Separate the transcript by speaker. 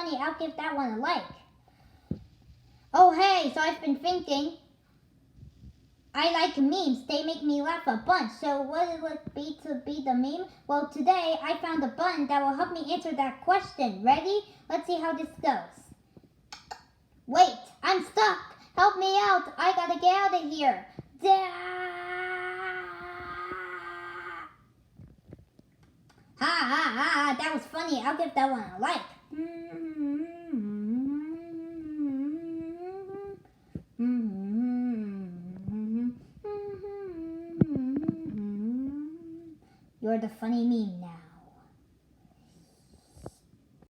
Speaker 1: funny. I'll give that one a like. Oh, hey, so I've been thinking. I like memes. They make me laugh a bunch. So what would it be to be the meme? Well, today I found a button that will help me answer that question. Ready? Let's see how this goes. Wait, I'm stuck. Help me out. I gotta get out of here. Ha ha ha, that was funny. I'll give that one a like. You're the funny meme now.